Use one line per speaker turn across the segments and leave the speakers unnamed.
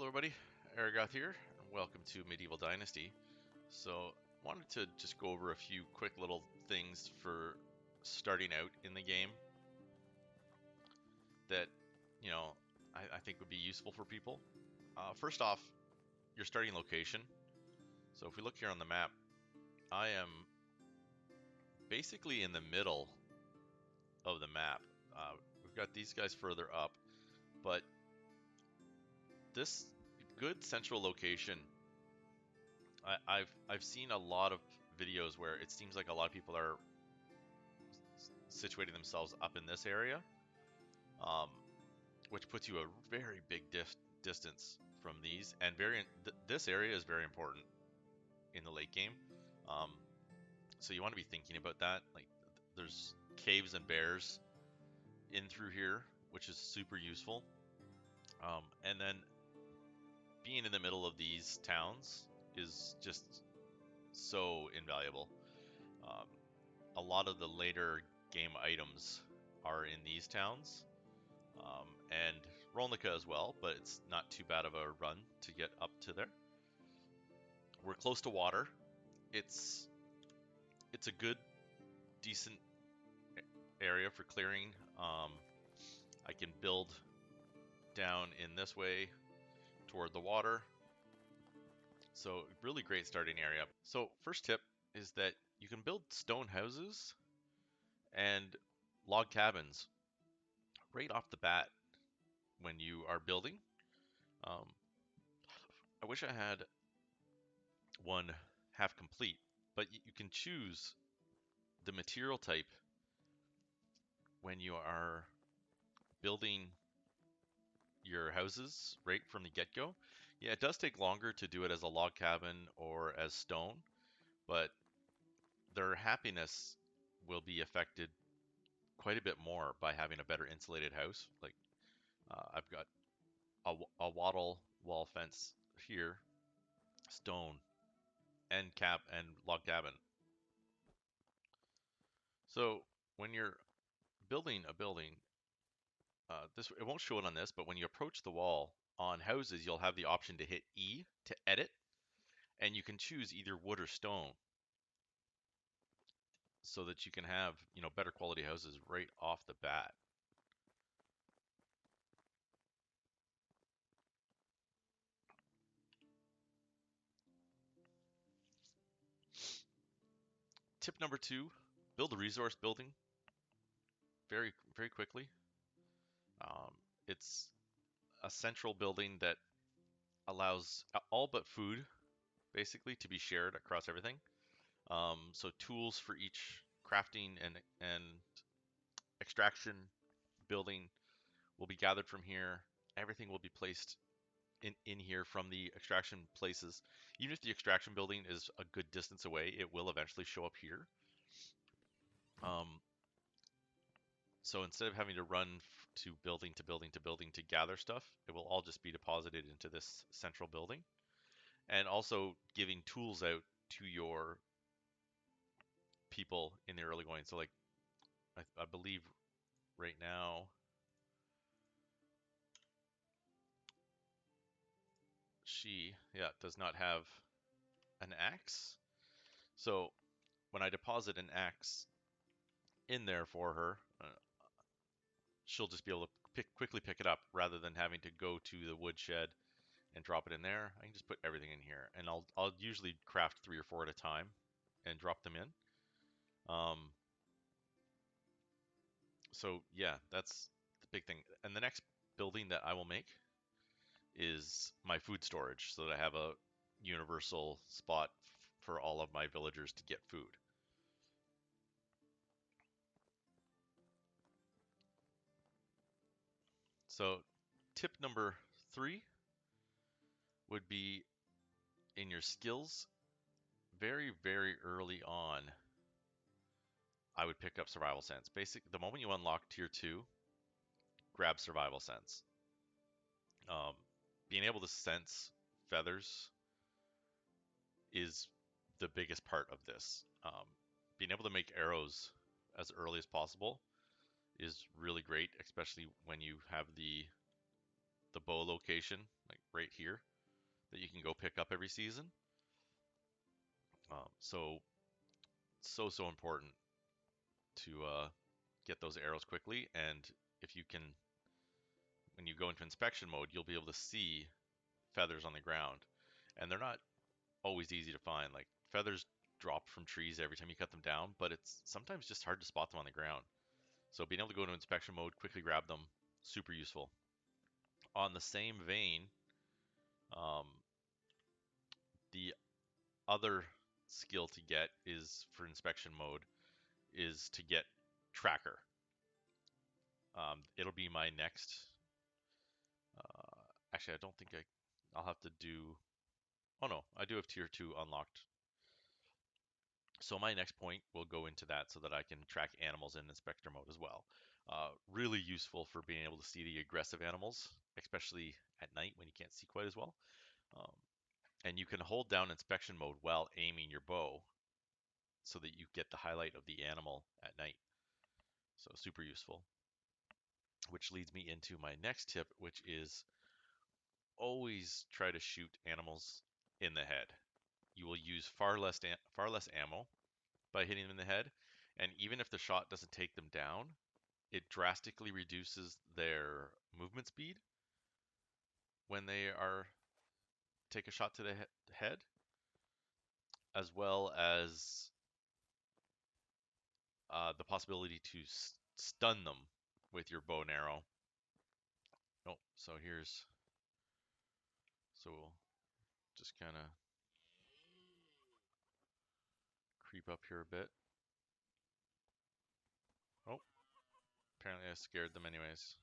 Hello everybody, Aragoth here, and welcome to Medieval Dynasty. So, wanted to just go over a few quick little things for starting out in the game that, you know, I think would be useful for people. First off, your starting location. So if we look here on the map, I am basically in the middle of the map. We've got these guys further up, but this good central location, I've seen a lot of videos where it seems like a lot of people are situating themselves up in this area, um, which puts you a very big distance from these. And this area is very important in the late game. Um, so you want to be thinking about that. Like there's caves and bears in through here, which is super useful. And then being in the middle of these towns is just so invaluable. Um, a lot of the later game items are in these towns, and Rolnica as well, but it's not too bad of a run to get up to there. We're close to water. It's a good, decent area for clearing. I can build down in this way toward the water. So really great starting area. So first tip is that you can build stone houses and log cabins right off the bat when you are building. Um, I wish I had one half complete, but you can choose the material type when you are building your houses right from the get-go. Yeah, it does take longer to do it as a log cabin or as stone, but their happiness will be affected quite a bit more by having a better insulated house. Like I've got a wattle wall fence here, stone and log cabin. So when you're building a building, this it won't show it on this, but when you approach the wall on houses, you'll have the option to hit E to edit, and you can choose either wood or stone, so that you can have better quality houses right off the bat. Tip number 2: build a resource building very quickly. It's a central building that allows all but food basically to be shared across everything. So tools for each crafting and extraction building will be gathered from here. Everything will be placed in here from the extraction places. Even if the extraction building is a good distance away, it will eventually show up here. Um, so instead of having to run to building to building to building to gather stuff, it will all just be deposited into this central building. And also giving tools out to your people in the early going. So like I believe right now she does not have an axe. So when I deposit an axe in there for her, she'll just be able to quickly pick it up rather than having to go to the woodshed and drop it in there. I can just put everything in here, and I'll usually craft 3 or 4 at a time and drop them in. Um, so yeah, that's the big thing. And the next building that I will make is my food storage, so that I have a universal spot for all of my villagers to get food. So tip number 3 would be in your skills very early on. I would pick up survival sense. The moment you unlock tier 2, grab survival sense. Um, being able to sense feathers is the biggest part of this. Being able to make arrows as early as possible is really great, especially when you have the the bow location, like right here, that you can go pick up every season. So important to get those arrows quickly, and if you can, when you go into inspection mode, you'll be able to see feathers on the ground, and they're not always easy to find. Like feathers drop from trees every time you cut them down, but it's sometimes just hard to spot them on the ground. So being able to go into inspection mode, quickly grab them, super useful. On the same vein, um, the other skill to get is for inspection mode is to get tracker. It'll be my next. Actually, I don't think I'll have to do. Oh no, I do have tier 2 unlocked. So my next point will go into that so that I can track animals in inspector mode as well. Really useful for being able to see the aggressive animals, especially at night when you can't see quite as well. Um, and you can hold down inspection mode while aiming your bow so that you get the highlight of the animal at night. So super useful. Which leads me into my next tip, which is always try to shoot animals in the head. You will use far less ammo by hitting them in the head, and even if the shot doesn't take them down, it drastically reduces their movement speed when they are take a shot to the head, as well as the possibility to stun them with your bow and arrow. Oh, so we'll just kind of creep up here a bit. Oh, apparently I scared them anyways.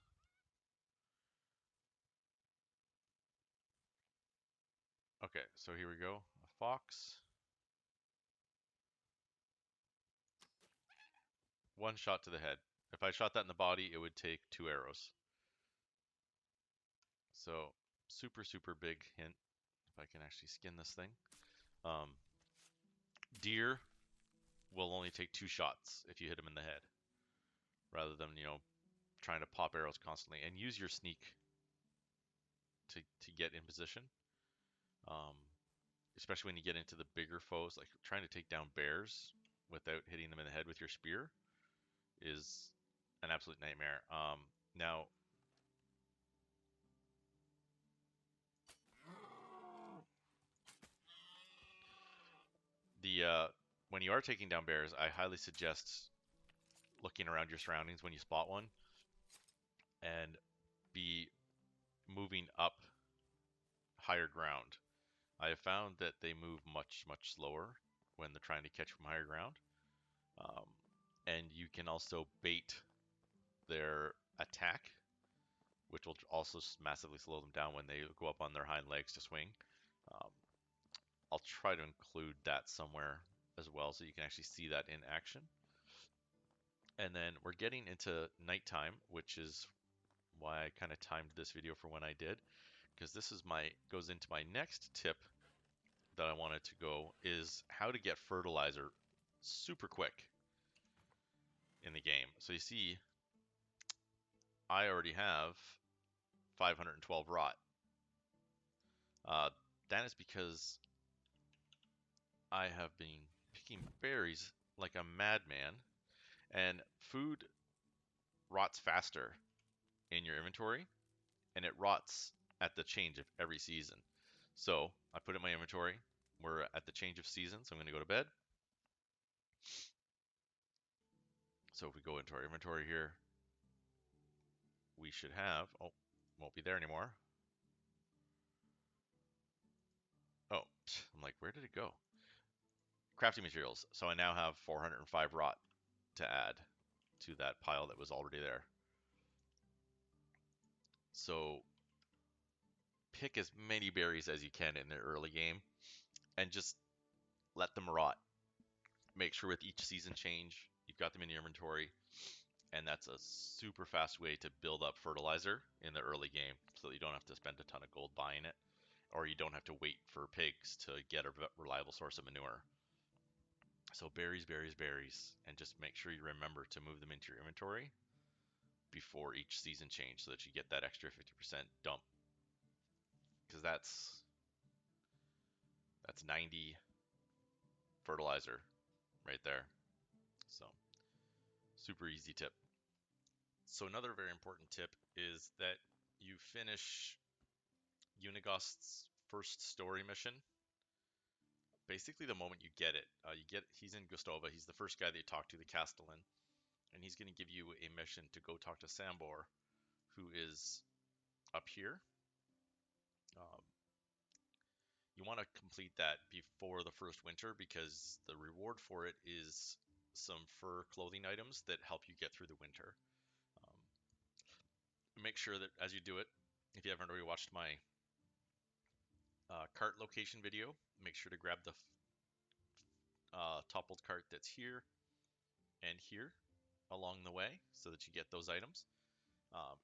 Okay, so here we go. A fox. One shot to the head. If I shot that in the body, it would take 2 arrows. So super, super big hint. If I can actually skin this thing. Deer will only take 2 shots if you hit them in the head, rather than, trying to pop arrows constantly. And use your sneak to get in position. Um, Especially when you get into the bigger foes, like trying to take down bears without hitting them in the head with your spear is an absolute nightmare. Now, when you are taking down bears, I highly suggest looking around your surroundings when you spot one, and be moving up higher ground. I have found that they move much, much slower when they're trying to catch from higher ground. Um, and you can also bait their attack, which will also massively slow them down when they go up on their hind legs to swing. Um, I'll try to include that somewhere as well so you can actually see that in action. And then we're getting into nighttime, which is why I kind of timed this video for when I did, because this is goes into my next tip that I wanted to go, is how to get fertilizer super quick in the game. So you see, I already have 512 rot. That is because I have been picking berries like a madman, and food rots faster in your inventory, and it rots at the change of every season. So I put it in my inventory. We're at the change of season, so I'm going to go to bed. So if we go into our inventory here, we should have, oh, won't be there anymore. Oh, I'm like, where did it go? Crafting materials. So I now have 405 rot to add to that pile that was already there. So pick as many berries as you can in the early game and just let them rot. Make sure with each season change, you've got them in your inventory, and that's a super fast way to build up fertilizer in the early game so that you don't have to spend a ton of gold buying it, or you don't have to wait for pigs to get a reliable source of manure. So berries, berries, berries, and just make sure you remember to move them into your inventory before each season change so that you get that extra 50% dump because that's 90 fertilizer right there. So super easy tip. So another very important tip is that you finish Unigost's first story mission basically the moment you get it. He's in Gustova. He's the first guy that you talk to, the Castellan, and he's going to give you a mission to go talk to Sambor, who is up here. Um, you want to complete that before the first winter because the reward for it is some fur clothing items that help you get through the winter. Make sure that as you do it, if you haven't already watched my cart location video, make sure to grab the toppled cart that's here and here along the way so that you get those items.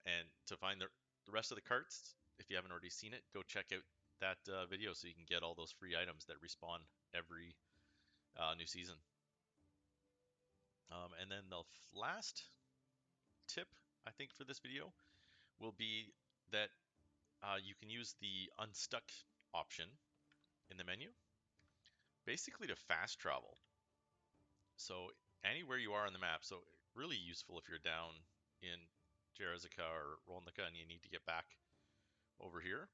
And to find the rest of the carts, if you haven't already seen it, go check out that video so you can get all those free items that respawn every new season. And then the last tip, I think, for this video will be that you can use the unstuck option in the menu, basically to fast travel. So anywhere you are on the map, so really useful if you're down in Jerizica or Rolnica and you need to get back over here.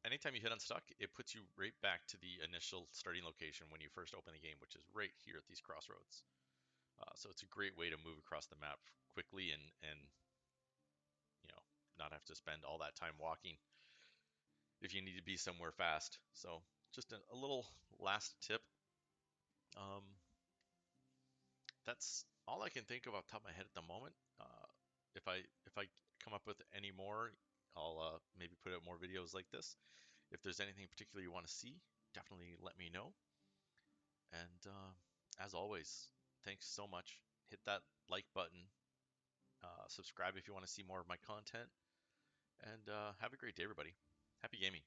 Anytime you hit unstuck, it puts you right back to the initial starting location when you first open the game, which is right here at these crossroads. So it's a great way to move across the map quickly and you know not have to spend all that time walking if you need to be somewhere fast. So just a little last tip. Um, that's all I can think of off the top of my head at the moment. If I come up with any more, I'll maybe put out more videos like this. If there's anything particular you want to see, definitely let me know. And as always, thanks so much. Hit that like button. Subscribe if you want to see more of my content. And have a great day, everybody. Happy gaming.